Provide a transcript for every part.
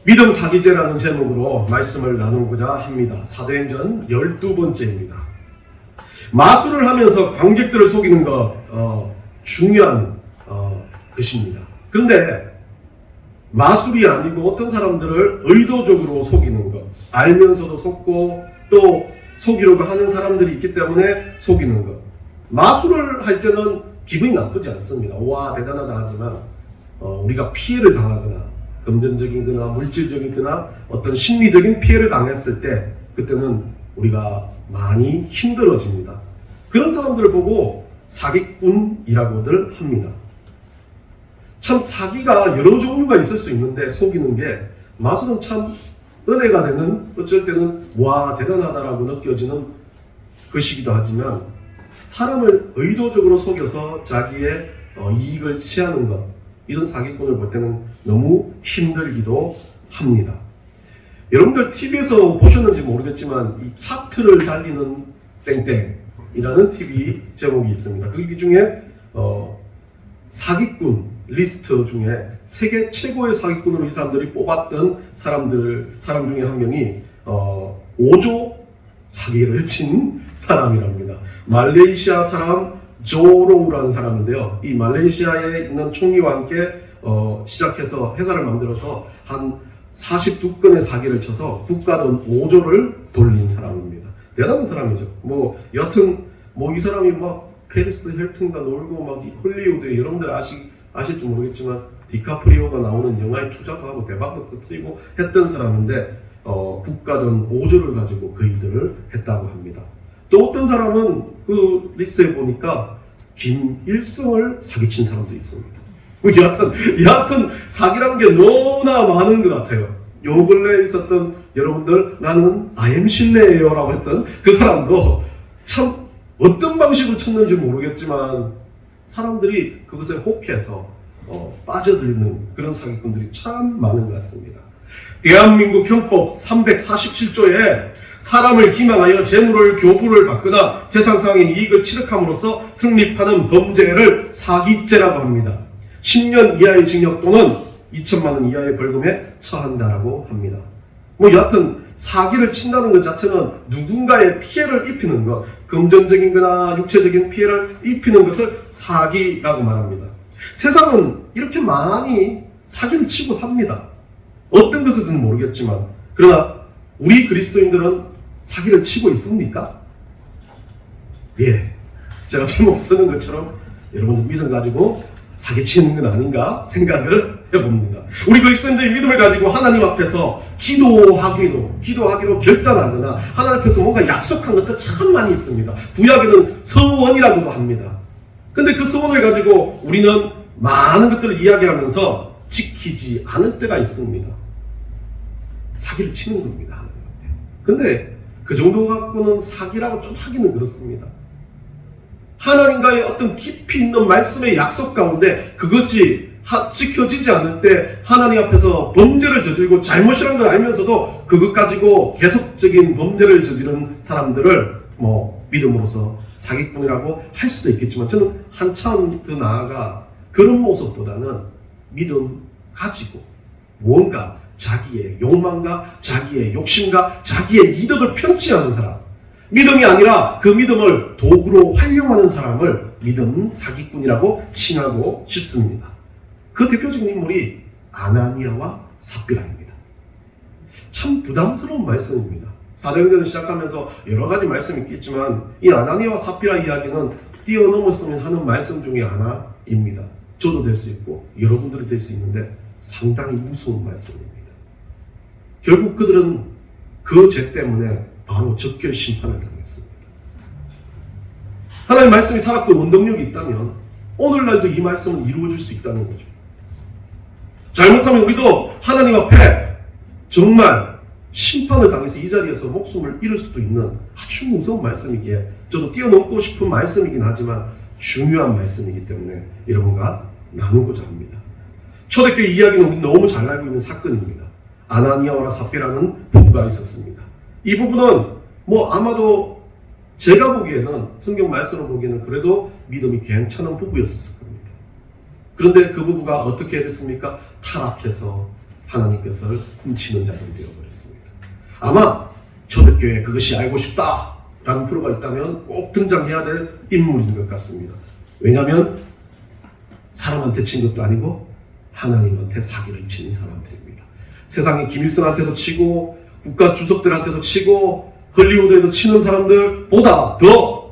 믿음 사기제라는 제목으로 말씀을 나누고자 합니다. 사도행전 12번째입니다. 마술을 하면서 관객들을 속이는 것 중요한 것입니다. 그런데 마술이 아니고 어떤 사람들을 의도적으로 속이는 것, 알면서도 속고 또 속이려고 하는 사람들이 있기 때문에 속이는 것. 마술을 할 때는 기분이 나쁘지 않습니다. 와 대단하다 하지만 우리가 피해를 당하거나 금전적이거나 물질적이거나 어떤 심리적인 피해를 당했을 때 그때는 우리가 많이 힘들어집니다. 그런 사람들을 보고 사기꾼이라고들 합니다. 참 사기가 여러 종류가 있을 수 있는데 속이는 게 마술은 참 은혜가 되는 어쩔 때는 와 대단하다라고 느껴지는 것이기도 하지만 사람을 의도적으로 속여서 자기의 이익을 취하는 것 이런 사기꾼을 볼 때는 너무 힘들기도 합니다. 여러분들 TV에서 보셨는지 모르겠지만 이 차트를 달리는 땡땡이라는 TV 제목이 있습니다. 그 중에 사기꾼 리스트 중에 세계 최고의 사기꾼으로 이 사람들이 뽑았던 사람 중에 한 명이 5조 사기를 친 사람이랍니다. 말레이시아 사람 조로우라는 사람인데요. 이 말레이시아에 있는 총리와 함께 시작해서 회사를 만들어서 한 42건의 사기를 쳐서 국가돈 5조를 돌린 사람입니다. 대단한 사람이죠. 여튼 이 사람이 막 페리스 힐튼과 놀고 막 헐리우드에 여러분들 아실지 모르겠지만 디카프리오가 나오는 영화에 투자도 하고 대박도 터뜨리고 했던 사람인데 국가돈 5조를 가지고 그 일들을 했다고 합니다. 또 어떤 사람은 그 리스트에 보니까 김일성을 사기친 사람도 있습니다. 여하튼 사기라는 게 너무나 많은 것 같아요. 요 근래에 있었던 여러분들 나는 IM 신뢰예요 라고 했던 그 사람도 참 어떤 방식으로 쳤는지 모르겠지만 사람들이 그것에 혹해서 빠져들는 그런 사기꾼들이 참 많은 것 같습니다. 대한민국 형법 347조에 사람을 기망하여 재물을 교부를 받거나 재산상의 이익을 취득함으로써 성립하는 범죄를 사기죄라고 합니다. 10년 이하의 징역 또는 2천만 원 이하의 벌금에 처한다라고 합니다. 여하튼 사기를 친다는 것 자체는 누군가의 피해를 입히는 것, 금전적인 거나 육체적인 피해를 입히는 것을 사기라고 말합니다. 세상은 이렇게 많이 사기를 치고 삽니다. 어떤 것인지는 모르겠지만 그러나 우리 그리스도인들은 사기를 치고 있습니까? 예, 제가 제목 쓰는 것처럼 여러분들 믿음 가지고 사기치는 건 아닌가 생각을 해봅니다. 우리 그리스도인들이 믿음을 가지고 하나님 앞에서 기도하기로 결단하거나 하나님 앞에서 뭔가 약속한 것들 참 많이 있습니다. 구약에는 서원이라고도 합니다. 근데 그 서원을 가지고 우리는 많은 것들을 이야기하면서 지키지 않을 때가 있습니다. 사기를 치는 겁니다. 근데 그 정도 갖고는 사기라고 좀 하기는 그렇습니다. 하나님과의 어떤 깊이 있는 말씀의 약속 가운데 그것이 지켜지지 않을 때 하나님 앞에서 범죄를 저지르고 잘못이라는 걸 알면서도 그것 가지고 계속적인 범죄를 저지르는 사람들을 믿음으로서 사기꾼이라고 할 수도 있겠지만 저는 한참 더 나아가 그런 모습보다는 믿음 가지고 무언가 자기의 욕망과 자기의 욕심과 자기의 이득을 편취하는 사람, 믿음이 아니라 그 믿음을 도구로 활용하는 사람을 믿음 사기꾼이라고 칭하고 싶습니다. 그 대표적인 인물이 아나니아와 삽비라입니다. 참 부담스러운 말씀입니다. 사도행전을 시작하면서 여러 가지 말씀이 있겠지만 이 아나니아와 삽비라 이야기는 뛰어넘었으면 하는 말씀 중에 하나입니다. 저도 될 수 있고 여러분들이 될 수 있는데 상당히 무서운 말씀입니다. 결국 그들은 그 죄 때문에 바로 적결 심판을 당했습니다. 하나님의 말씀이 살았고 원동력이 있다면 오늘날도 이 말씀은 이루어질 수 있다는 거죠. 잘못하면 우리도 하나님 앞에 정말 심판을 당해서 이 자리에서 목숨을 잃을 수도 있는 아주 무서운 말씀이기에 저도 뛰어넘고 싶은 말씀이긴 하지만 중요한 말씀이기 때문에 여러분과 나누고자 합니다. 초대교회 이야기는 우리 너무 잘 알고 있는 사건입니다. 아나니아와 삽비라는 부부가 있었습니다. 이 부부는 아마도 제가 보기에는 성경 말씀을 보기에는 그래도 믿음이 괜찮은 부부였을 겁니다. 그런데 그 부부가 어떻게 됐습니까? 타락해서 하나님께서 훔치는 자들이 되어버렸습니다. 아마 초대교회에 그것이 알고 싶다라는 프로가 있다면 꼭 등장해야 될 인물인 것 같습니다. 왜냐하면 사람한테 친 것도 아니고 하나님한테 사기를 친 사람들입니다. 세상에 김일성한테도 치고 국가 주석들한테도 치고 헐리우드에도 치는 사람들보다 더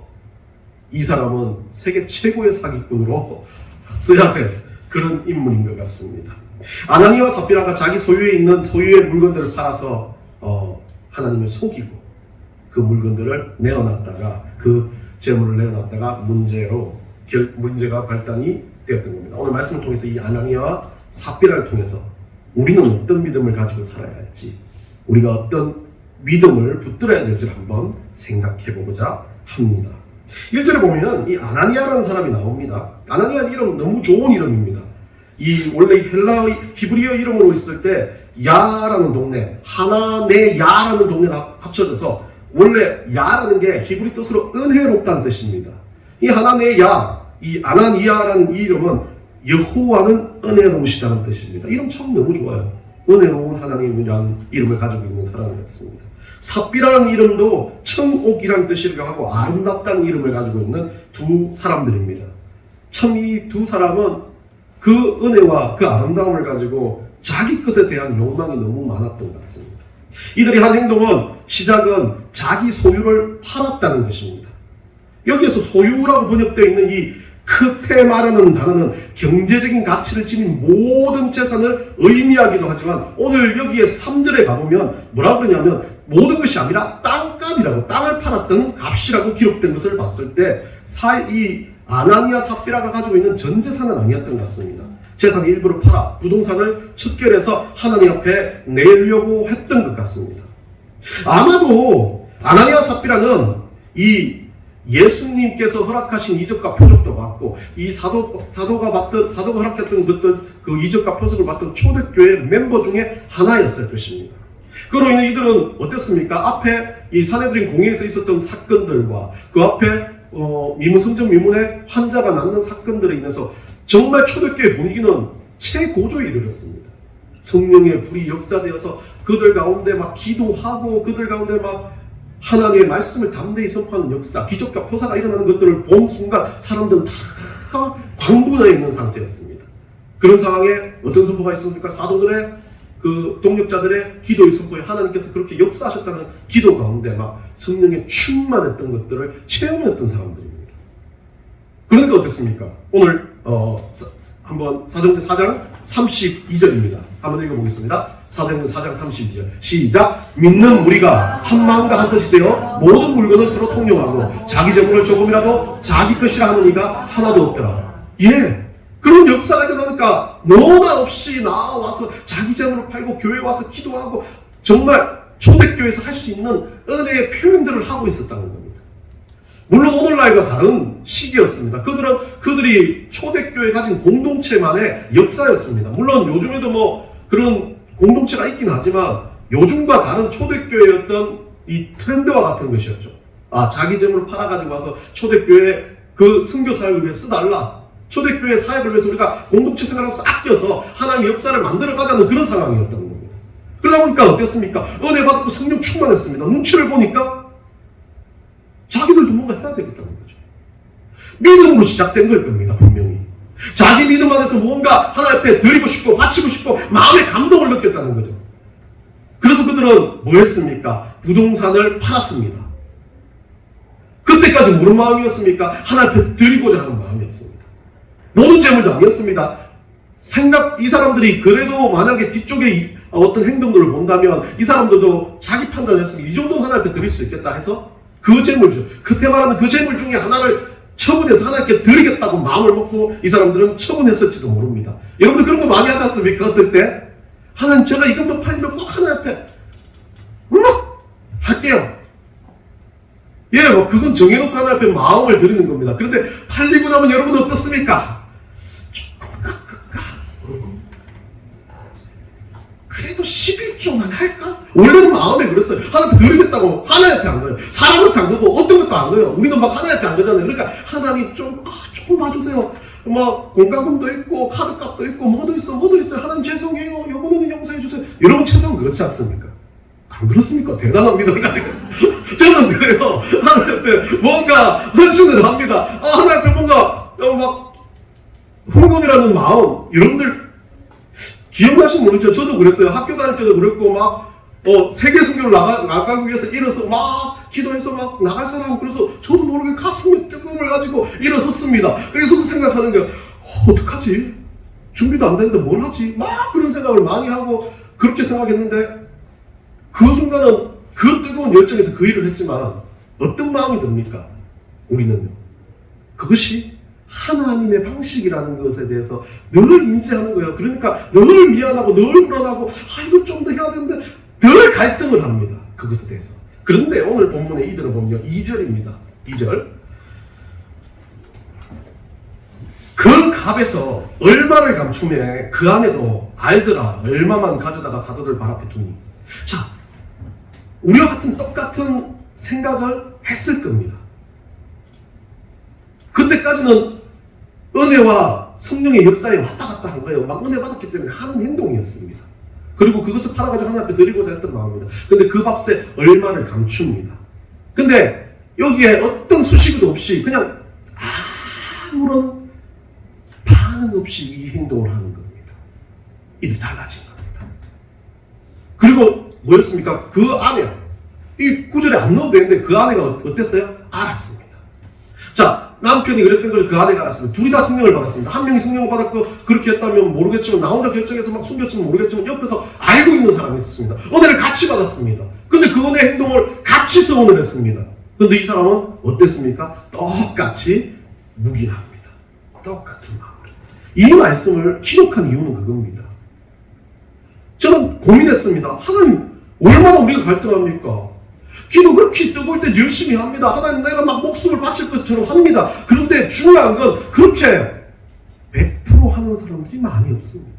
이 사람은 세계 최고의 사기꾼으로 써야 될 그런 인물인 것 같습니다. 아나니아와 삽비라가 자기 소유에 있는 소유의 물건들을 팔아서 하나님을 속이고 그 물건들을 내어놨다가 그 재물을 내어놨다가 문제가 발단이 되었던 겁니다. 오늘 말씀을 통해서 이 아나니아와 삽비라를 통해서 우리는 어떤 믿음을 가지고 살아야 할지, 우리가 어떤 믿음을 붙들어야 될지를 한번 생각해 보고자 합니다. 1절에 보면 이 아나니아라는 사람이 나옵니다. 아나니아 이름은 너무 좋은 이름입니다. 이 원래 히브리어 이름으로 있을 때 야라는 동네, 하나네야라는 동네가 합쳐져서 원래 야라는 게 히브리 뜻으로 은혜롭다는 뜻입니다. 이 하나네야, 이 아나니아라는 이 이름은 여호와는 은혜로우시다는 뜻입니다. 이름 참 너무 좋아요. 은혜로운 하나님이라는 이름을 가지고 있는 사람이었습니다. 삽비라는 이름도 청옥이라는 뜻이기도 하고 아름답다는 이름을 가지고 있는 두 사람들입니다. 참 이 두 사람은 그 은혜와 그 아름다움을 가지고 자기 것에 대한 욕망이 너무 많았던 것 같습니다. 이들이 한 행동은 시작은 자기 소유를 팔았다는 것입니다. 여기에서 소유라고 번역되어 있는 이 크테 말하는 단어는 경제적인 가치를 지닌 모든 재산을 의미하기도 하지만 오늘 여기에 3절에 가보면 뭐라고 그러냐면 모든 것이 아니라 땅값이라고 땅을 팔았던 값이라고 기록된 것을 봤을 때 이 아나니아 삽비라가 가지고 있는 전 재산은 아니었던 것 같습니다. 재산의 일부를 팔아 부동산을 척결해서 하나님 앞에 내려고 했던 것 같습니다. 아마도 아나니아 삽비라는 이 예수님께서 허락하신 이적과 표적도 받고 이 사도가 허락했던 그 이적과 표적을 받던 초대교회 멤버 중에 하나였을 것입니다. 그로 인해 이들은 어땠습니까? 앞에 이 사내들인 공회에서 있었던 사건들과 그 앞에 성전 미문에 환자가 낫는 사건들에 인해서 정말 초대교회 분위기는 최고조에 이르렀습니다. 성령의 불이 역사되어서 그들 가운데 막 기도하고 그들 가운데 막 하나님의 말씀을 담대히 선포하는 역사, 기적과 표사가 일어나는 것들을 본 순간 사람들은 다 광분해 있는 상태였습니다. 그런 상황에 어떤 선포가 있습니까? 사도들의 그 동력자들의 기도의 선포에 하나님께서 그렇게 역사하셨다는 기도 가운데 막 성령에 충만했던 것들을 체험했던 사람들입니다. 그러니까 어땠습니까? 오늘 한번 사도행전 4장 32절입니다. 한번 읽어보겠습니다. 사도행전 4장 32절 시작. 믿는 무리가 한 마음과 한 뜻이 되어 모든 물건을 서로 통용하고 자기 재물을 조금이라도 자기 것이라 하는 이가 하나도 없더라. 예, 그런 역사가 일어나니까 너나 없이 나와서 자기 재물을 팔고 교회에 와서 기도하고 정말 초대교회에서 할 수 있는 은혜의 표현들을 하고 있었다는 겁니다. 물론 오늘날과 다른 시기였습니다. 그들이 초대교회 가진 공동체만의 역사였습니다. 물론 요즘에도 뭐 그런 공동체가 있긴 하지만 요즘과 다른 초대교회였던 이 트렌드와 같은 것이었죠. 자기 재물을 팔아가지고 와서 초대교회 그 선교 사역을 위해 써달라. 초대교회 사역을 위해서 우리가 공동체 생활하면서 아껴서 하나님의 역사를 만들어가자는 그런 상황이었던 겁니다. 그러다 보니까 어땠습니까? 은혜 받고 성령 충만했습니다. 눈치를 보니까 자기들도 뭔가 해야 되겠다는 거죠. 믿음으로 시작된 걸 겁니다. 분명히. 자기 믿음 안에서 무언가 하나님 앞에 드리고 싶고 바치고 싶고 마음의 감동을 느꼈다는 거죠. 그래서 그들은 뭐 했습니까? 부동산을 팔았습니다. 그때까지 무슨 마음이었습니까? 하나님 앞에 드리고자 하는 마음이었습니다. 모든 재물도 아니었습니다. 이 사람들이 그래도 만약에 뒤쪽에 어떤 행동들을 본다면 이 사람들도 자기 판단을 했으니 이 정도는 하나님 앞에 드릴 수 있겠다 해서 그 재물죠. 그때 말하는 그 재물 중에 하나를 처분해서 하나님께 드리겠다고 마음을 먹고 이 사람들은 처분했을지도 모릅니다. 여러분들 그런 거 많이 하지 않습니까? 어떨 때? 하나님 제가 이것만 팔면 꼭 하나님 앞에 할게요. 예, 뭐 그건 정해놓고 하나님 앞에 마음을 드리는 겁니다. 그런데 팔리고 나면 여러분 어떻습니까? 조금 깎을까? 그래도 11조만 할까? 원래는 마음에 그랬어요. 하나님 앞에 드리겠다고 하나님 앞에 안 가요. 사람한테 안 가고 어떤 것도 안 가요. 우리는 막 하나님 앞에 안 가잖아요. 그러니까 하나님 조금 봐주세요. 막 공과금도 있고 카드값도 있고 뭐도 있어요. 하나님 죄송해요. 요번에는 용서해 주세요. 여러분 최소한 그렇지 않습니까? 안 그렇습니까? 대단한 믿음을 가지고 있어요. 저는 그래요. 하나님 앞에 뭔가 헌신을 합니다. 하나님 앞에 뭔가 막 헌금이라는 마음, 여러분들 기억나시면 모르겠죠. 저도 그랬어요. 학교 다닐 때도 그랬고 막 세계 선교를 나가기 위해서 일어서 막 기도해서 막 나갈 사람, 그래서 저도 모르게 가슴에 뜨거움을 가지고 일어섰습니다. 그래서 생각하는 게 어떡하지? 준비도 안 되는데 뭘 하지? 막 그런 생각을 많이 하고 그렇게 생각했는데 그 순간은 그 뜨거운 열정에서 그 일을 했지만 어떤 마음이 듭니까? 우리는요. 그것이 하나님의 방식이라는 것에 대해서 늘 인지하는 거예요. 그러니까 늘 미안하고 늘 불안하고 이거 좀 더 해야 되는데 늘 갈등을 합니다. 그것에 대해서. 그런데 오늘 본문에 이들을 보면 2절입니다. 2절. 그 값에서 얼마를 감추매 그 안에도 알더라 얼마만 가져다가 사도들 발 앞에 두니. 자, 우리와 같은 똑같은 생각을 했을 겁니다. 그때까지는 은혜와 성령의 역사에 왔다 갔다 한 거예요. 막 은혜 받았기 때문에 하는 행동이었습니다. 그리고 그것을 팔아가지고 하나님 앞에 드리고자 했던 마음입니다. 근데 그 값에 얼마를 감춥니다. 근데 여기에 어떤 수식어도 없이 그냥 아무런 반응 없이 이 행동을 하는 겁니다. 이들 달라진 겁니다. 그리고 뭐였습니까? 그 아내, 이 구절에 안 넣어도 되는데 그 아내가 어땠어요? 알았습니다. 자, 남편이 그랬던 걸 그 아내가 알았습니다. 둘이 다 성령을 받았습니다. 한 명이 성령을 받았고 그렇게 했다면 모르겠지만 나 혼자 결정해서 막 숨겼지만 모르겠지만 옆에서 알고 있는 사람이 있었습니다. 은혜를 같이 받았습니다. 근데 그 은혜 행동을 같이 서원을 했습니다. 근데 이 사람은 어땠습니까? 똑같이 묵인합니다. 똑같은 마음으로. 이 말씀을 기록한 이유는 그겁니다. 저는 고민했습니다. 하나님, 얼마나 우리가 갈등합니까? 기도 그렇게 뜨거울 때 열심히 합니다. 하나님, 내가 막 목숨을 바칠 것처럼 합니다. 그런데 중요한 건 그렇게 100% 하는 사람들이 많이 없습니다.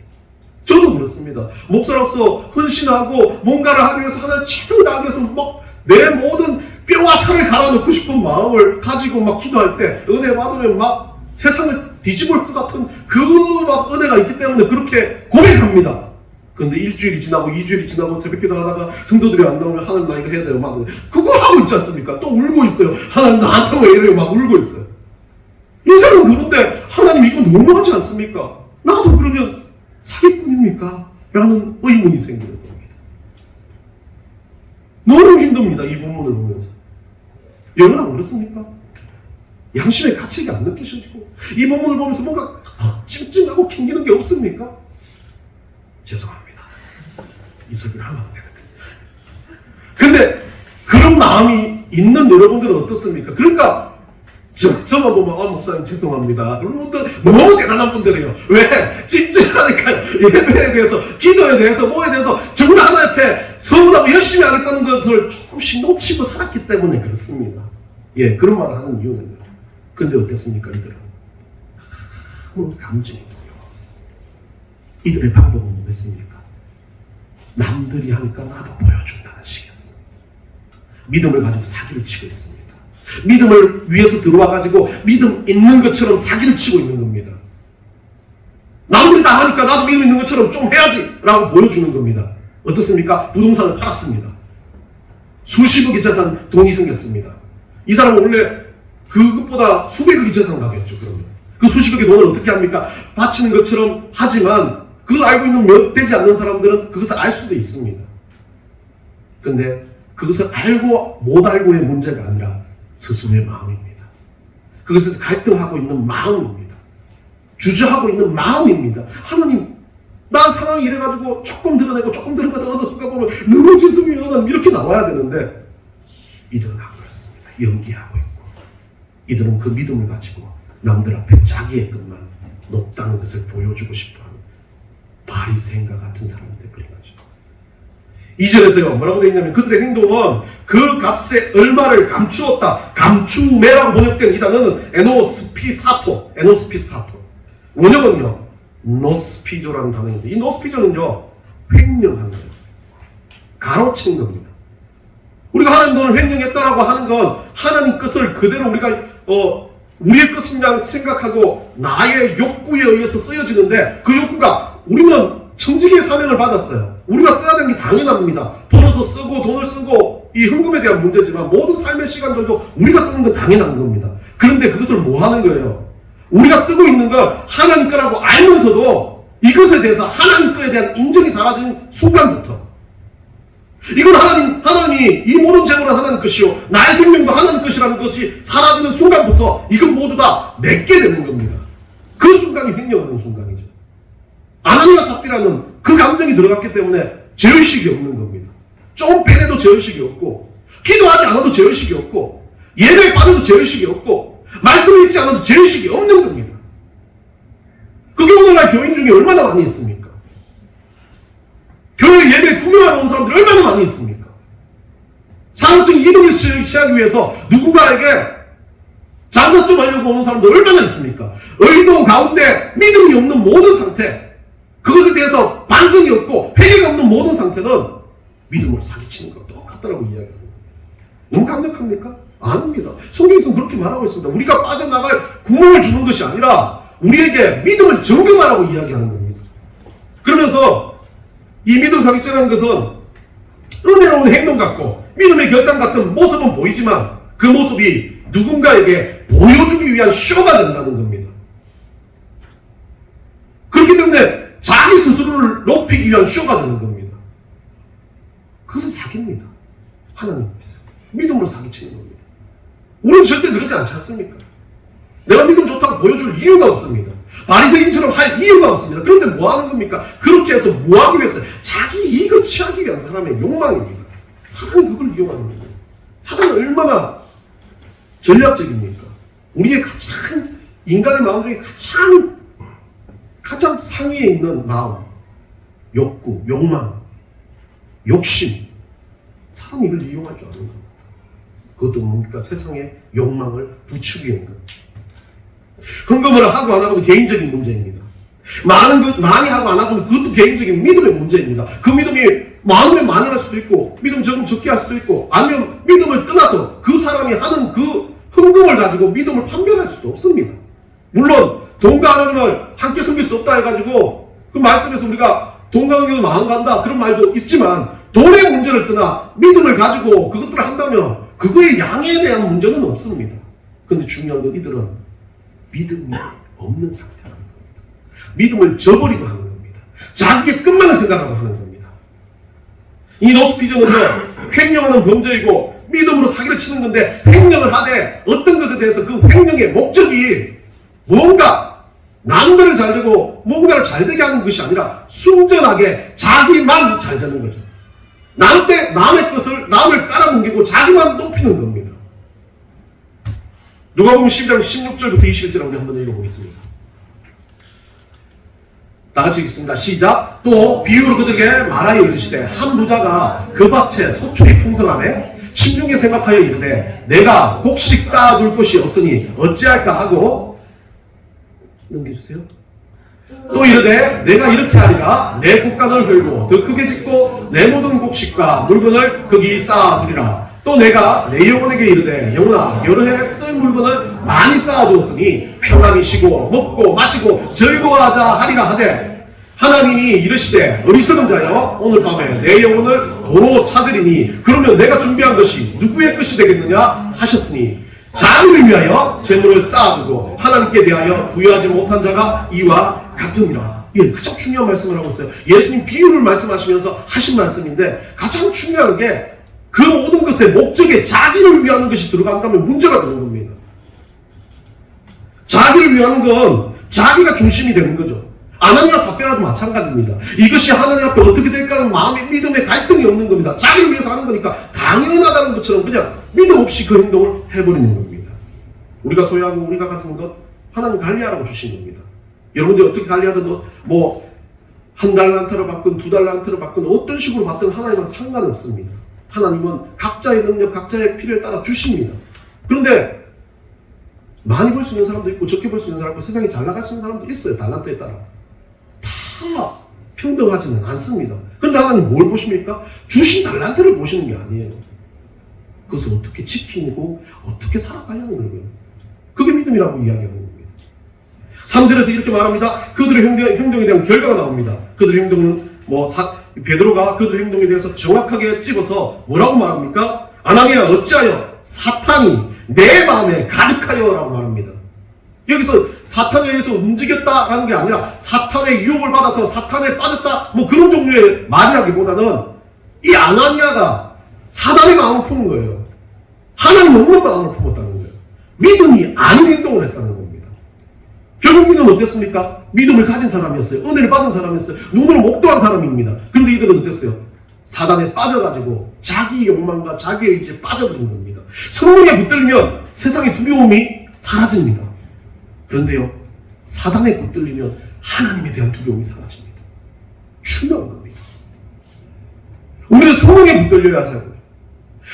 저도 그렇습니다. 목사로서 헌신하고 뭔가를 하기 위해서 하나님 최선을 다하기 위해서 막 내 모든 뼈와 살을 갈아넣고 싶은 마음을 가지고 막 기도할 때 은혜 받으면 막 세상을 뒤집을 것 같은 그 막 은혜가 있기 때문에 그렇게 고백합니다. 근데 일주일이 지나고 2주일이 지나고 새벽기도 하다가 성도들이 안 나오면 하나님 나 이거 해야 돼요. 막 그거 하고 있지 않습니까? 또 울고 있어요. 하나님 나한테 왜 이래요? 막 울고 있어요. 인생은 그런데 하나님 이거 너무하지 않습니까? 나도 그러면 사기꾼입니까? 라는 의문이 생기는 겁니다. 너무 힘듭니다. 이 본문을 보면서. 여러분 안 그렇습니까? 양심의 가책이 안 느끼셔지고 이 본문을 보면서 뭔가 찡찡하고 캥기는 게 없습니까? 죄송합니다. 이 소리를 하면 안 되는 거예요. 근데 그런 마음이 있는 여러분들은 어떻습니까? 그러니까 저만 보면 목사님 죄송합니다. 여러분들 너무 대단한 분들이에요. 왜? 찡찡하니까 예배에 대해서, 기도에 대해서, 뭐에 대해서 정말 하나님 앞에 서운하고 열심히 하겠다는 것을 조금씩 놓치고 살았기 때문에 그렇습니다. 예, 그런 말을 하는 이유는. 근데 어땠습니까? 이들은 아무 감정이 없습니다. 이들의 방법은 뭐겠습니까? 남들이 하니까 나도 보여준다는 식이었습니다. 믿음을 가지고 사기를 치고 있습니다. 믿음을 위해서 들어와가지고 믿음 있는 것처럼 사기를 치고 있는 겁니다. 남들이 다 하니까 나도 믿음 있는 것처럼 좀 해야지 라고 보여주는 겁니다. 어떻습니까? 부동산을 팔았습니다. 수십억의 재산, 돈이 생겼습니다. 이 사람은 원래 그것보다 수백억의 재산 가겠죠. 그러면 그 수십억의 돈을 어떻게 합니까? 바치는 것처럼 하지만 그걸 알고 있는 몇 되지 않는 사람들은 그것을 알 수도 있습니다. 근데 그것을 알고 못 알고의 문제가 아니라 스스로의 마음입니다. 그것에서 갈등하고 있는 마음입니다. 주저하고 있는 마음입니다. 하나님, 난 상황이 이래가지고 조금 드러내고 조금 드러내고 어느 순간 보면 너무 죄송해요. 하나님 이렇게 나와야 되는데 이들은 안 그렇습니다. 연기하고 있고 이들은 그 믿음을 가지고 남들 앞에 자기의 것만 높다는 것을 보여주고 싶어하는 바리새인과 같은 사람이 되어버린 거죠. 2절에서요 뭐라고 되어 있냐면 그들의 행동은 그 값에 얼마를 감추었다. 감추매라고 번역된 이 단어는 에노스피사토. 원형은요 노스피조라는 단어인데 이 노스피조는요 횡령한 거예요. 가로챈 겁니다. 우리가 하나님 돈을 횡령했다라고 하는 건 하나님 것을 그대로 우리가 우리의 것인 양 생각하고 나의 욕구에 의해서 쓰여지는데 그 욕구가 우리는 청지기의 사명을 받았어야 우리가 써야 되는 게 당연합니다. 벌어서 쓰고 돈을 쓰고 이 헌금에 대한 문제지만 모든 삶의 시간들도 우리가 쓰는 건 당연한 겁니다. 그런데 그것을 뭐 하는 거예요? 우리가 쓰고 있는 걸 하나님 거라고 알면서도 이것에 대해서 하나님 거에 대한 인정이 사라진 순간부터 이건 하나님이 이 모든 재물은 하나님 것이요 나의 생명도 하나님 것이라는 것이 사라지는 순간부터 이건 모두 다 내게 되는 겁니다. 그 순간이 횡령하는 순간이죠. 아나니아 삽비라는 그 감정이 들어갔기 때문에 죄의식이 없는 겁니다. 좀 빼내도 죄의식이 없고 기도하지 않아도 죄의식이 없고 예배에 빠져도 죄의식이 없고 말씀을 읽지 않아도 죄의식이 없는 겁니다. 그게 오늘날 교인 중에 얼마나 많이 있습니까? 교회 예배 구경하러 온 사람들이 얼마나 많이 있습니까? 사업적인 이득을 취하기 위해서 누군가에게 장사 좀 하려고 오는 사람들 얼마나 있습니까? 의도 가운데 믿음이 없는 모든 상태, 그것에 대해서 반성이 없고 회개가 없는 모든 상태는 믿음으로 사기치는 것 똑같다라고 이야기하는 겁니다. 너무 강력합니까? 아닙니다. 성경에서는 그렇게 말하고 있습니다. 우리가 빠져나갈 구멍을 주는 것이 아니라 우리에게 믿음을 정금하라고 이야기하는 겁니다. 그러면서 이 믿음 사기죄라는 것은 은혜로운 행동 같고 믿음의 결단 같은 모습은 보이지만 그 모습이 누군가에게 보여주기 위한 쇼가 된다는 겁니다. 그렇기 때문에 자기 스스로를 높이기 위한 쇼가 되는 겁니다. 그것은 사기입니다. 하나님 앞에서 믿음으로 사기치는 겁니다. 우리는 절대 그러지 않지 않습니까? 내가 믿음 좋다고 보여줄 이유가 없습니다. 바리새인처럼 할 이유가 없습니다. 그런데 뭐 하는 겁니까? 그렇게 해서 뭐 하기 위해서 자기 이익을 취하기 위한 사람의 욕망입니다. 사단이 그걸 이용하는 거예요. 사단은 얼마나 전략적입니까? 우리의 가장 인간의 마음 중에 가장 상위에 있는 마음, 욕구, 욕망, 욕심, 사단이 이걸 이용할 줄 아는 겁니다. 그것도 뭡니까? 세상의 욕망을 부추기는 겁니다. 헌금을 하고 안 하고는 개인적인 문제입니다. 많이 하고 안 하고는 그것도 개인적인 믿음의 문제입니다. 그 믿음이 많으면 많이 할 수도 있고 믿음 적으면 적게 할 수도 있고 아니면 믿음을 떠나서 그 사람이 하는 그 헌금을 가지고 믿음을 판별할 수도 없습니다. 물론 돈과 하나님을 함께 섬길 수 없다 해가지고 그 말씀에서 우리가 돈과 하나님을 망한다 그런 말도 있지만 돈의 문제를 떠나 믿음을 가지고 그것들을 한다면 그거의 양에 대한 문제는 없습니다. 그런데 중요한 건 이들은 믿음이 없는 상태라는 겁니다. 믿음을 저버리고 하는 겁니다. 자기의 끝만을 생각하고 하는 겁니다. 이 노스피저는요, 횡령하는 범죄이고 믿음으로 사기를 치는 건데 횡령을 하되 어떤 것에 대해서 그 횡령의 목적이 뭔가 남들을 잘 되고 뭔가를 잘 되게 하는 것이 아니라 순전하게 자기만 잘 되는 거죠. 남의 것을 남을 깔아뭉개고 자기만 높이는 겁니다. 누가복음 12장 16절부터 21절 우리 한번 읽어보겠습니다. 다 같이 읽습니다. 시작. 또 비유로 그들에게 말하여 이르시되 한 부자가 그 밭에 소출이 풍성하매 심중에 생각하여 이르되 내가 곡식 쌓아둘 곳이 없으니 어찌할까 하고 넘겨주세요. 또 이르되 내가 이렇게 하리라 내 곡간을 헐고 더 크게 짓고 내 모든 곡식과 물건을 거기 쌓아두리라. 또 내가 내 영혼에게 이르되 영혼아 여러 해 쓸 물건을 많이 쌓아두었으니 평안히 쉬고 먹고 마시고 즐거워하자 하리라 하되 하나님이 이르시되 어리석은 자여 오늘 밤에 내 영혼을 도로 찾으리니 그러면 내가 준비한 것이 누구의 것이 되겠느냐 하셨으니 자기를 위하여 재물을 쌓아두고 하나님께 대하여 부여하지 못한 자가 이와 같으니라. 예, 가장 중요한 말씀을 하고 있어요. 예수님 비유를 말씀하시면서 하신 말씀인데 가장 중요한 게 그 모든 것의 목적에 자기를 위하는 것이 들어간다면 문제가 되는 겁니다. 자기를 위하는 건 자기가 중심이 되는 거죠. 아나니아 삽비라도 마찬가지입니다. 이것이 하나님 앞에 어떻게 될까는 마음의 믿음의 갈등이 없는 겁니다. 자기를 위해서 하는 거니까 당연하다는 것처럼 그냥 믿음 없이 그 행동을 해버리는 겁니다. 우리가 소유하고 우리가 가진 것 하나님 관리하라고 주신 겁니다. 여러분들이 어떻게 관리하든 한 달란트를 받든 두 달란트를 받든 어떤 식으로 받든 하나님은 상관없습니다. 하나님은 각자의 능력, 각자의 필요에 따라 주십니다. 그런데 많이 벌 수 있는 사람도 있고 적게 벌 수 있는 사람도 있고 세상에 잘 나갈 수 있는 사람도 있어요. 달란트에 따라. 다 평등하지는 않습니다. 그런데 하나님 뭘 보십니까? 주신 달란트를 보시는 게 아니에요. 그것을 어떻게 지키고 어떻게 살아가냐는 거예요. 그게 믿음이라고 이야기하는 겁니다. 3절에서 이렇게 말합니다. 그들의 행동에 대한 결과가 나옵니다. 그들의 행동은 베드로가 그들의 행동에 대해서 정확하게 찝어서 뭐라고 말합니까? 아나니야 어찌하여 사탄이 내 마음에 가득하여 라고 말합니다. 여기서 사탄에 의해서 움직였다라는 게 아니라 사탄의 유혹을 받아서 사탄에 빠졌다 그런 종류의 말이라기보다는 이 아나니아가 사단의 마음을 품은 거예요. 하나님 없는 마음을 품었다는 거예요. 믿음이 아닌 행동을 했다는 겁니다. 결국 이는 어땠습니까? 믿음을 가진 사람이었어요. 은혜를 받은 사람이었어요. 눈으로 목도한 사람입니다. 그런데 이들은 어땠어요? 사단에 빠져가지고 자기 욕망과 자기 의지에 빠져버린 겁니다. 성령에 붙들리면 세상의 두려움이 사라집니다. 그런데요, 사단에 붙들리면 하나님에 대한 두려움이 사라집니다. 중요한 겁니다. 우리는 성령에 붙들려야 해요.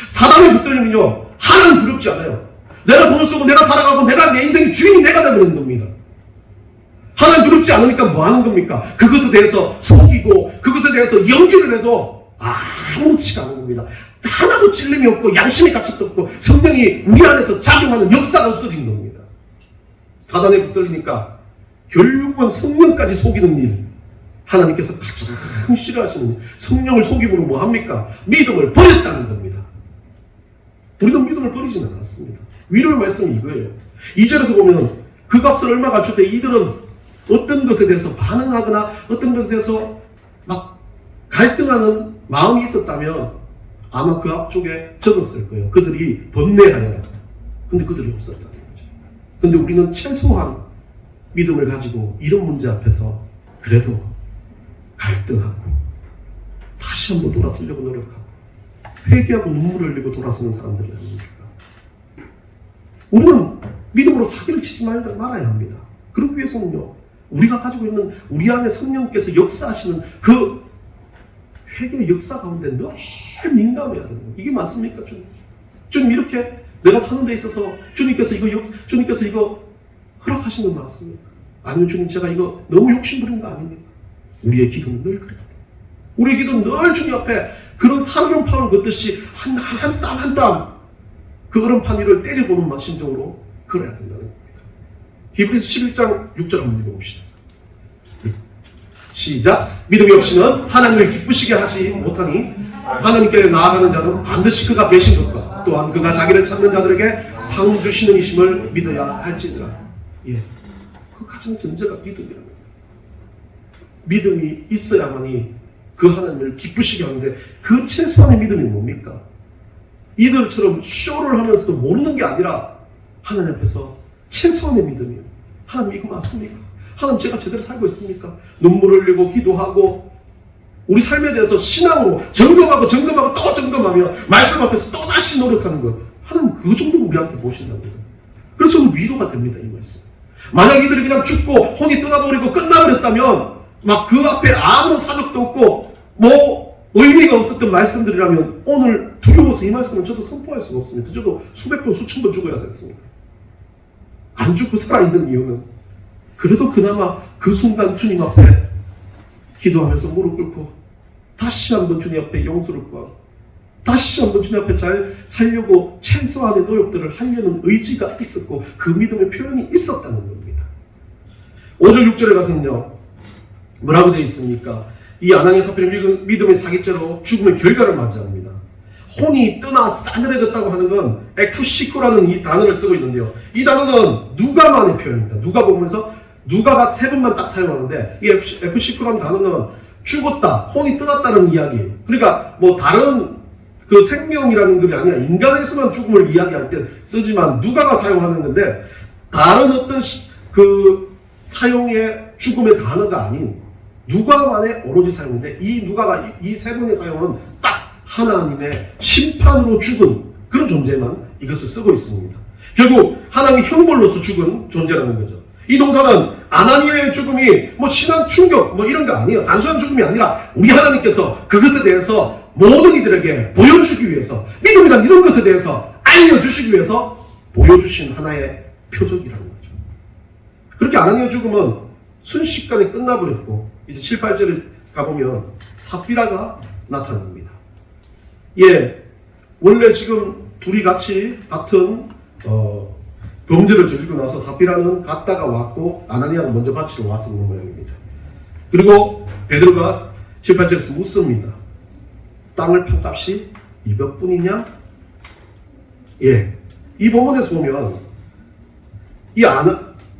사단에 붙들리면요, 하나님 두렵지 않아요. 내가 돈을 쓰고 내가 살아가고 내 인생의 주인이 내가 되버리는 겁니다. 하나님 두렵지 않으니까 뭐 하는 겁니까? 그것에 대해서 속이고 그것에 대해서 연기를 해도 아무렇지가 않은 겁니다. 하나도 찔림이 없고 양심의 가책도 없고 성령이 우리 안에서 작용하는 역사가 없어진 겁니다. 사단에 붙들리니까 결국은 성령까지 속이는 일, 하나님께서 가장 싫어하시는 일, 성령을 속임으로 뭐 합니까? 믿음을 버렸다는 겁니다. 우리는 믿음을 버리지는 않았습니다. 위로의 말씀이 이거예요. 2절에서 보면 그 값을 얼마 갖출 때 이들은 어떤 것에 대해서 반응하거나 어떤 것에 대해서 막 갈등하는 마음이 있었다면 아마 그 앞쪽에 적었을 거예요. 그들이 번뇌하여라. 근데 그들이 없었다는 거죠. 근데 우리는 최소한 믿음을 가지고 이런 문제 앞에서 그래도 갈등하고 다시 한번 돌아서려고 노력하고 회개하고 눈물을 흘리고 돌아서는 사람들이 아닙니까? 우리는 믿음으로 사기를 치지 말아야 합니다. 그러기 위해서는요, 우리가 가지고 있는 우리 안에 성령께서 역사하시는 그 회개의 역사 가운데 늘 민감해야 되는 거예요. 이게 맞습니까, 주님? 주님, 이렇게 내가 사는 데 있어서 주님께서 이거 허락하신 건 맞습니까? 아니면 주님, 제가 이거 너무 욕심부린 거 아닙니까? 우리의 기도는 늘 그래요. 우리의 기도는 늘 주님 앞에 그런 살얼음판을 걷듯이 한 땀 한 땀 그 얼음판 위를 때려보는 심정으로 그래야 된다는 겁니다. 히브리서 11장 6절 한번 읽어봅시다. 시작. 믿음이 없이는 하나님을 기쁘시게 하지 못하니 하나님께 나아가는 자는 반드시 그가 계신 것과 또한 그가 자기를 찾는 자들에게 상 주시는 이심을 믿어야 할지니라. 그 가장 전제가 믿음이라는 겁니다. 믿음이 있어야만이 그 하나님을 기쁘시게 하는데 그 최소한의 믿음이 뭡니까? 이들처럼 쇼를 하면서도 모르는 게 아니라 하나님 앞에서 최소한의 믿음이에요. 하나님, 이거 맞습니까? 하나님, 제가 제대로 살고 있습니까? 눈물을 흘리고 기도하고 우리 삶에 대해서 신앙으로 점검하고 또 점검하며 말씀 앞에서 또다시 노력하는 것, 하나님 그 정도는 우리한테 보신다는 거예요. 그래서 위로가 됩니다, 이 말씀. 만약 이들이 그냥 죽고 혼이 떠나버리고 끝나버렸다면 막 그 앞에 아무 사적도 없고 의미가 없었던 말씀들이라면 오늘 두려워서 이 말씀은 저도 선포할 수가 없습니다. 저도 수백 번 수천 번 죽어야 됐습니다. 안 죽고 살아있는 이유는 그래도 그나마 그 순간 주님 앞에 기도하면서 무릎 꿇고 다시 한번 주님 앞에 용서를 구하고 다시 한번 주님 앞에 잘 살려고 최소한의 노력들을 하려는 의지가 있었고 그 믿음의 표현이 있었다는 겁니다. 5절 6절에 가서는요, 뭐라고 되어 있습니까? 이 아나니아 사피라는 믿음의 사기죄로 죽음의 결과를 맞이합니다. 혼이 떠나 싸늘해졌다고 하는 건 에쿠시코라는 이 단어를 쓰고 있는데요. 이 단어는 누가만의 표현입니다. 누가 보면서 누가가 3번만 딱 사용하는데 이 에쿠시코라는 단어는 죽었다, 혼이 떠났다는 이야기. 그러니까 다른 그 생명이라는 것이 아니라 인간에서만 죽음을 이야기할 때 쓰지만 누가가 사용하는 건데 다른 어떤 그 사용의 죽음의 단어가 아닌 누가만의 오로지 사용인데 이 누가가 이 3번의 사용은 딱 하나님의 심판으로 죽은 그런 존재만 이것을 쓰고 있습니다. 결국 하나님의 형벌로서 죽은 존재라는 거죠. 이 동사는 아나니아의 죽음이 신앙 충격 이런 거 아니에요. 단순한 죽음이 아니라 우리 하나님께서 그것에 대해서 모든 이들에게 보여주기 위해서 믿음이란 이런 것에 대해서 알려주시기 위해서 보여주신 하나의 표적이라는 거죠. 그렇게 아나니아 죽음은 순식간에 끝나버렸고 이제 7, 8절에 가보면 삽비라가 나타납니다. 원래 지금 둘이 같이 같은 범죄를 저지르고 나서 삽비라는 갔다가 왔고 아나니아가 먼저 바치러 왔었는 모양입니다. 그리고 베드로가 7, 8절에서 묻습니다. 땅을 판 값이 이것뿐이냐? 예. 이 본문에서 보면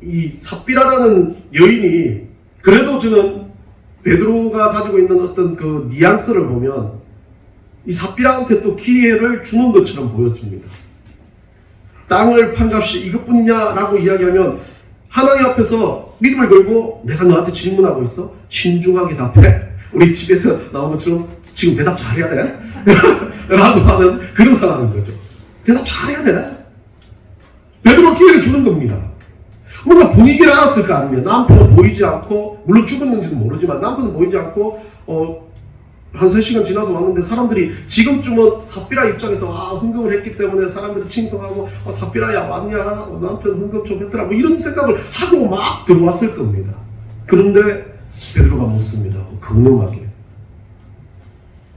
이 삽비라라는 여인이 그래도 저는 베드로가 가지고 있는 어떤 그 뉘앙스를 보면 이 삽비라한테 또 기회를 주는 것처럼 보여집니다. 땅을 판 값이 이것뿐이냐라고 이야기하면 하나님 앞에서 믿음을 걸고 내가 너한테 질문하고 있어? 신중하게 답해. 우리 집에서 나온 것처럼 지금 대답 잘해야 돼? 라고 하는 그런 상황인 거죠. 대답 잘해야 돼. 베드로가 기회를 주는 겁니다. 뭔가 분위기를 알았을 거 아니에요. 남편은 보이지 않고, 물론 죽었는지는 모르지만 남편은 보이지 않고 한 3시간 지나서 왔는데 사람들이 지금쯤은 삽비라 입장에서 흥금을 했기 때문에 사람들이 칭송하고 삽비라야 왔냐? 남편 흥금 좀 했더라. 뭐 이런 생각을 하고 막 들어왔을 겁니다. 그런데 베드로가 묻습니다. 근엄하게.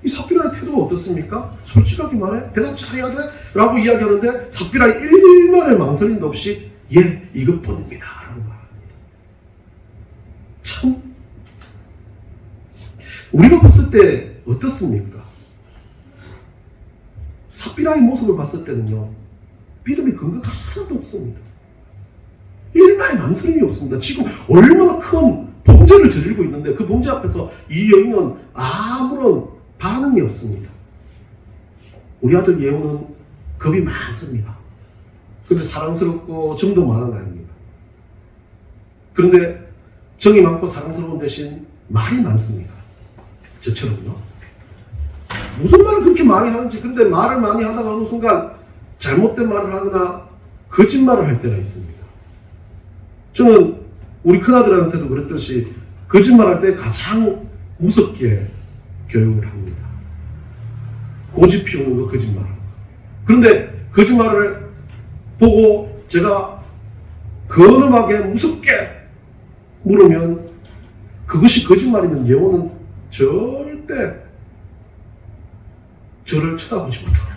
이 삽비라의 태도가 어떻습니까? 솔직하게 말해? 대답 잘해야 돼? 라고 이야기하는데 삽비라의 일말의 망설임도 없이 예, 이것뿐입니다. 라고 말합니다. 참 우리가 봤을 때 어떻습니까? 삽비라의 모습을 봤을 때는요, 믿음의 근거가 하나도 없습니다. 일말의 망설임이 없습니다. 지금 얼마나 큰 범죄를 저지르고 있는데 그 범죄 앞에서 이 여인은 아무런 반응이 없습니다. 우리 아들 예후는 겁이 많습니다. 그런데 사랑스럽고 정도 많은 아이입니다. 그런데 정이 많고 사랑스러운 대신 말이 많습니다. 저처럼요. 무슨 말을 그렇게 많이 하는지. 근데 말을 많이 하다가 어느 순간 잘못된 말을 하거나 거짓말을 할 때가 있습니다. 저는 우리 큰아들한테도 그랬듯이 거짓말할 때 가장 무섭게 교육을 합니다. 고집 피우는 거, 거짓말하는 거. 그런데 거짓말을 보고 제가 근엄하게 무섭게 물으면 그것이 거짓말이면 예호는 절대 저를 쳐다보지 못합니다.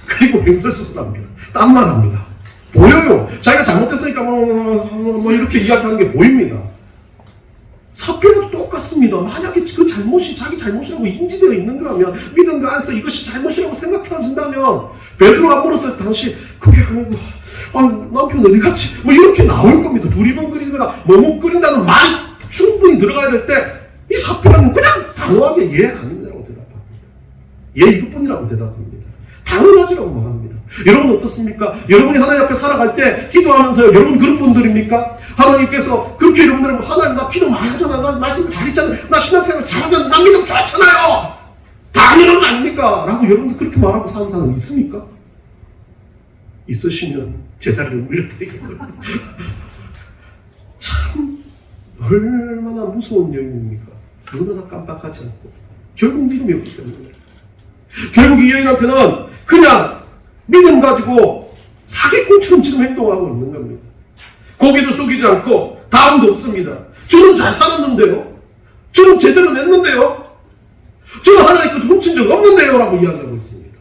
그리고 횡설수설합니다. 딴만 합니다. 보여요. 자기가 잘못했으니까 뭐 이렇게 이야기하는 게 보입니다. 삽비라도 똑같습니다. 만약에 그 잘못이 자기 잘못이라고 인지되어 있는 거라면 믿음과 안에서 이것이 잘못이라고 생각해진다면 베드로가 물었을 당시 그게 아니고 남편 어디 갔지? 뭐 이렇게 나올 겁니다. 두리번거리거나 머뭇거린다는 말이 충분히 들어가야 될 때 이 삽비라는 그냥 단호하게 예 아닙니다라고 대답합니다. 예 이것뿐이라고 대답합니다. 당연하지라고 말합니다. 여러분 어떻습니까? 여러분이 하나님 앞에 살아갈 때 기도하면서요. 여러분 그런 분들입니까? 하나님께서 그렇게 여러분들은 하나님 나 기도 많이 하잖아. 나 말씀 잘했잖아. 나 신앙생활 잘하잖아. 나 믿음 좋잖아요. 당연한 거 아닙니까? 라고 여러분들 그렇게 말하고 사는 사람 있습니까? 있으시면 제 자리를 물려드리겠습니다. 참 얼마나 무서운 여인입니까? 얼마나 깜빡하지 않고 결국 믿음이 없기 때문에 결국 이 여인한테는 그냥 믿음 가지고 사기꾼처럼 지금 행동하고 있는 겁니다. 고기도 속이지 않고 다음도 없습니다. 저는 잘 살았는데요. 저는 제대로 냈는데요. 저는 하나님 것 훔친 적 없는데요. 라고 이야기하고 있습니다.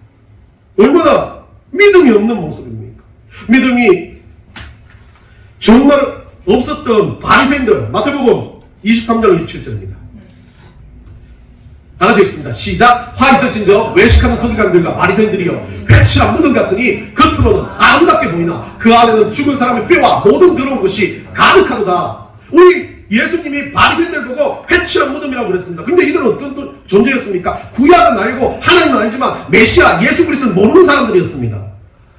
얼마나 믿음이 없는 모습입니까? 믿음이 정말 없었던 바리새인들. 마태복음 23장 27절입니다. 다 같이 읽습니다. 시작. 화 있을진저 외식하는 서기관들과 바리새인들이여 회칠한 무덤 같으니 겉으로는 아름답게 보이나 그 안에는 죽은 사람의 뼈와 모든 더러운 것이 가득하도다. 우리 예수님이 바리새인들 보고 회칠한 무덤이라고 그랬습니다. 그런데 이들은 어떤 존재였습니까? 구약은 알고 하나님은 알지만 메시아 예수 그리스도를 모르는 사람들이었습니다.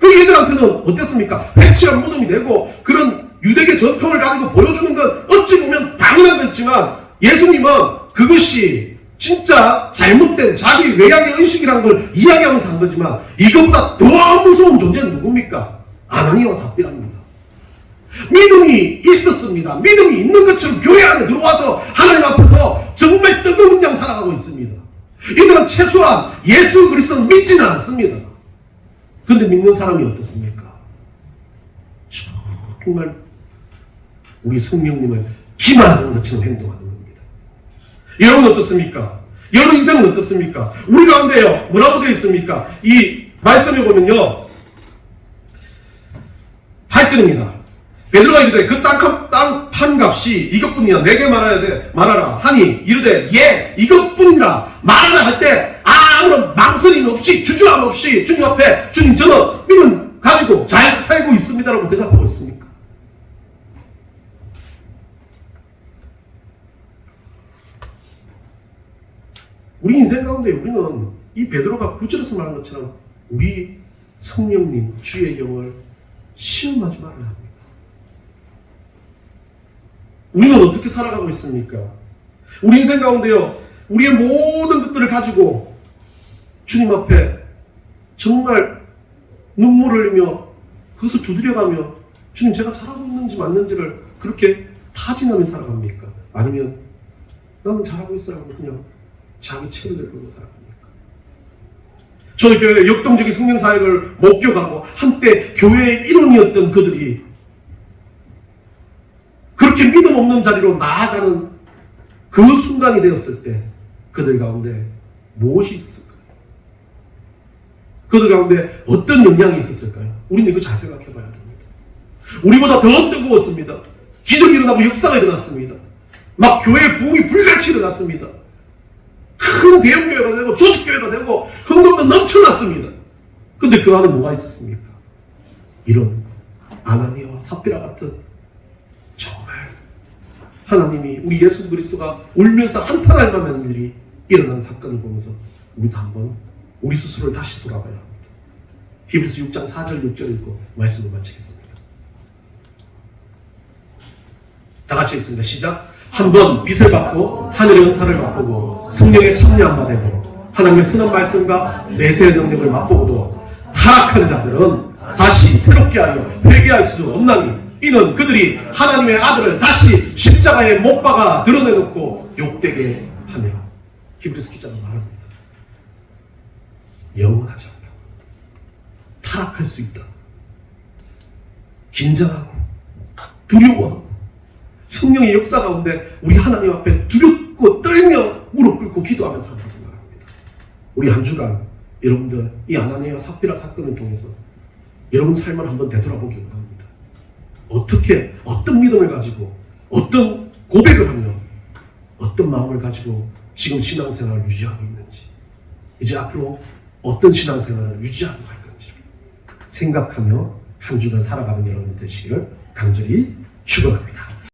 그 얘들한테는 어땠습니까? 회칠한 무덤이 되고 그런 유대계 전통을 가지고 보여주는 건 어찌 보면 당연한 거였지만 예수님은 그것이 진짜 잘못된 자기 외양의 의식이라는 걸 이야기하면서 한 거지만 이것보다 더 무서운 존재는 누굽니까? 아나니아와 삽비라입니다. 믿음이 있었습니다. 믿음이 있는 것처럼 교회 안에 들어와서 하나님 앞에서 정말 뜨거운 양 살아가고 있습니다. 이들은 최소한 예수 그리스도는 믿지는 않습니다. 그런데 믿는 사람이 어떻습니까? 정말 우리 성령님을 기만하는 것처럼 행동하는 겁니다. 여러분 어떻습니까? 여러분 인생은 어떻습니까? 우리 가운데요 뭐라고 되어 있습니까? 이 말씀에 보면요 8절입니다. 베드로가 이르되 그 땅 판값이 이것뿐이야 내게 말하라 하니 이르되 예 이것뿐이라 말하라 할 때 아무런 망설임 없이 주저함 없이 주님 앞에 주님 저는 믿음 가지고 잘 살고 있습니다라고 대답하고 있습니까? 우리 인생 가운데 우리는 이 베드로가 9절에서 말한 것처럼 우리 성령님 주의 영을 시험하지 말아야 합니다. 우리는 어떻게 살아가고 있습니까? 우리 인생 가운데요, 우리의 모든 것들을 가지고 주님 앞에 정말 눈물을 흘리며 그것을 두드려가며 주님 제가 잘하고 있는지 맞는지를 그렇게 타진하며 살아갑니까? 아니면 나는 잘하고 있어라고 그냥 자기 책임을 걸고 살아갑니까? 저희 교회 역동적인 성령 사역을 목격하고 한때 교회의 일원이었던 그들이 그렇게 믿음 없는 자리로 나아가는 그 순간이 되었을 때 그들 가운데 무엇이 있었을까요? 그들 가운데 어떤 영향이 있었을까요? 우리는 이거 잘 생각해 봐야 됩니다. 우리보다 더 뜨거웠습니다. 기적이 일어나고 역사가 일어났습니다. 막 교회의 부흥이 불같이 일어났습니다. 큰 대형교회가 되고 조직교회가 되고 헌금도 넘쳐났습니다. 근데 그 안에 뭐가 있었습니까? 이런 아나니아와 삽비라 같은 정말 하나님이 우리 예수 그리스도가 울면서 한탄할 만한 일이 일어난 사건을 보면서 우리도 한번 우리 스스로를 다시 돌아봐야 합니다. 히브리서 6장 4절 6절 읽고 말씀을 마치겠습니다. 다 같이 읽습니다. 시작. 한번 빛을 받고 하늘의 은사를 맛보고 성령의 참여한 바 되고 하나님의 선한 말씀과 내세의 능력을 맛보고도 타락한 자들은 다시 새롭게 하여 회개할 수 없나니 이는 그들이 하나님의 아들을 다시 십자가에 못 박아 드러내놓고 욕되게 하니라. 히브리서 기자가 말합니다. 영원하지 않다. 타락할 수 있다. 긴장하고 두려워하고 성령의 역사 가운데 우리 하나님 앞에 두렵고 떨며 무릎 꿇고 기도하며 살아가기 바랍니다. 우리 한 주간 여러분들 이 아나니아 삽비라 사건을 통해서 여러분 삶을 한번 되돌아보기 원합니다. 어떻게 어떤 믿음을 가지고 어떤 고백을 하며 어떤 마음을 가지고 지금 신앙생활을 유지하고 있는지 이제 앞으로 어떤 신앙생활을 유지하고 갈 건지 생각하며 한 주간 살아가는 여러분 되시기를 간절히 축원합니다.